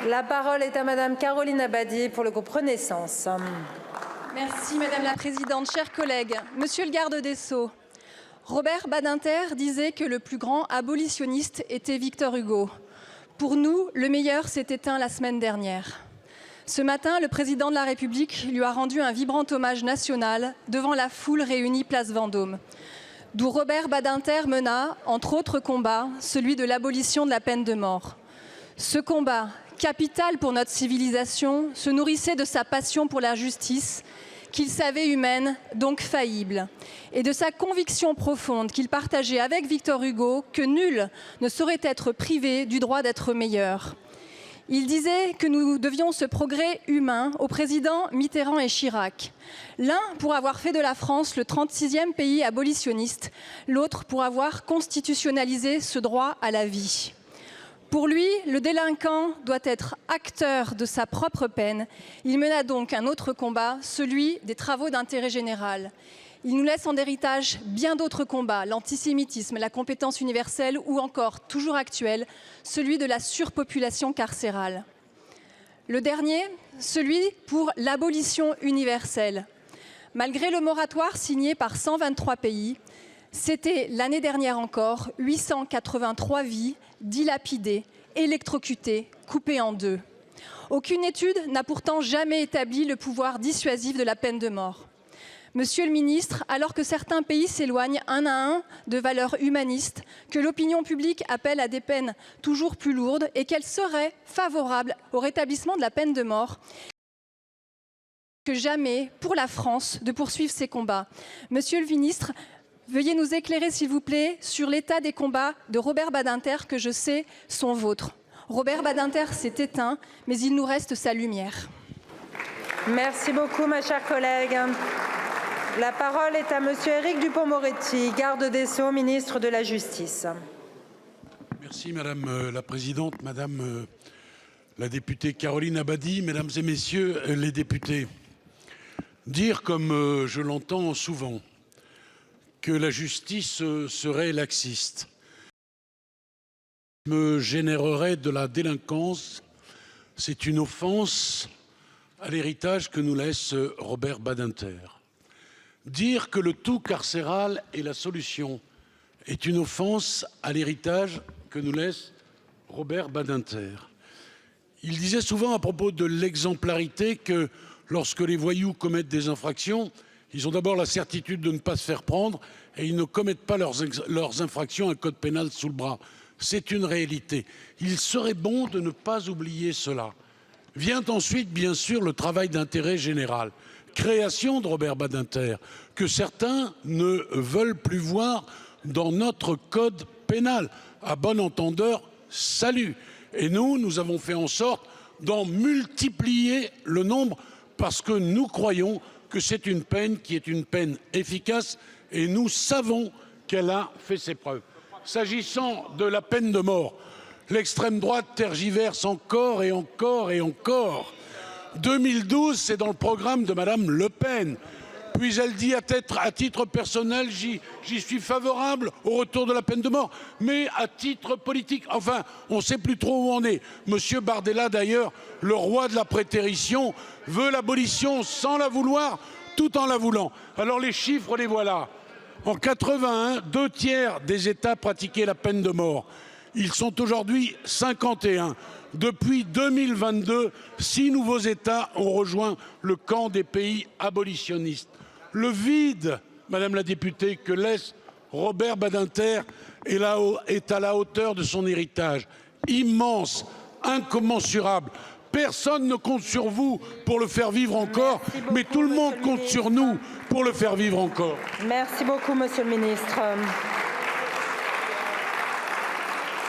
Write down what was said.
La parole est à Madame Caroline Abadie pour le groupe Renaissance. Merci Madame la Présidente, chers collègues. Monsieur le garde des Sceaux, Robert Badinter disait que le plus grand abolitionniste était Victor Hugo. Pour nous, le meilleur s'est éteint la semaine dernière. Ce matin, le président de la République lui a rendu un vibrant hommage national devant la foule réunie place Vendôme, d'où Robert Badinter mena, entre autres combats, celui de l'abolition de la peine de mort. Ce combat, capital pour notre civilisation, se nourrissait de sa passion pour la justice, qu'il savait humaine, donc faillible, et de sa conviction profonde qu'il partageait avec Victor Hugo que nul ne saurait être privé du droit d'être meilleur. Il disait que nous devions ce progrès humain aux présidents Mitterrand et Chirac. L'un pour avoir fait de la France le 36e pays abolitionniste, l'autre pour avoir constitutionnalisé ce droit à la vie. Pour lui, le délinquant doit être acteur de sa propre peine. Il mena donc un autre combat, celui des travaux d'intérêt général. Il nous laisse en héritage bien d'autres combats, l'antisémitisme, la compétence universelle ou encore, toujours actuel, celui de la surpopulation carcérale. Le dernier, celui pour l'abolition universelle. Malgré le moratoire signé par 123 pays, c'était l'année dernière encore 883 vies dilapidées, électrocutées, coupées en deux. Aucune étude n'a pourtant jamais établi le pouvoir dissuasif de la peine de mort. Monsieur le ministre, alors que certains pays s'éloignent un à un de valeurs humanistes, que l'opinion publique appelle à des peines toujours plus lourdes et qu'elle serait favorable au rétablissement de la peine de mort, que jamais pour la France de poursuivre ces combats. Monsieur le ministre, veuillez nous éclairer, s'il vous plaît, sur l'état des combats de Robert Badinter, que je sais sont vôtres. Robert Badinter s'est éteint, mais il nous reste sa lumière. Merci beaucoup, ma chère collègue. La parole est à Monsieur Éric Dupond-Moretti, garde des Sceaux, ministre de la Justice. Merci Madame la Présidente, Madame la députée Caroline Abadie, Mesdames et Messieurs les députés. Dire, comme je l'entends souvent, que la justice serait laxiste me générerait de la délinquance, c'est une offense à l'héritage que nous laisse Robert Badinter. Dire que le tout carcéral est la solution est une offense à l'héritage que nous laisse Robert Badinter. Il disait souvent à propos de l'exemplarité que lorsque les voyous commettent des infractions, ils ont d'abord la certitude de ne pas se faire prendre et ils ne commettent pas leurs infractions un code pénal sous le bras. C'est une réalité. Il serait bon de ne pas oublier cela. Vient ensuite, bien sûr, le travail d'intérêt général. Création de Robert Badinter, que certains ne veulent plus voir dans notre code pénal. À bon entendeur, salut. Et nous avons fait en sorte d'en multiplier le nombre parce que nous croyons que c'est une peine qui est une peine efficace et nous savons qu'elle a fait ses preuves. S'agissant de la peine de mort, l'extrême droite tergiverse encore et encore et encore. 2012, c'est dans le programme de Madame Le Pen. Puis elle dit à titre personnel, j'y suis favorable au retour de la peine de mort, mais à titre politique. Enfin, on ne sait plus trop où on est. Monsieur Bardella, d'ailleurs, le roi de la prétérition, veut l'abolition sans la vouloir, tout en la voulant. Alors les chiffres, les voilà. En 81, 2/3 des États pratiquaient la peine de mort. Ils sont aujourd'hui 51. Depuis 2022, 6 nouveaux États ont rejoint le camp des pays abolitionnistes. Le vide, Madame la députée, que laisse Robert Badinter est à la hauteur de son héritage. Immense, incommensurable. Personne ne compte sur vous pour le faire vivre encore, mais tout le monde compte sur nous pour le faire vivre encore. Merci beaucoup, Monsieur le Ministre.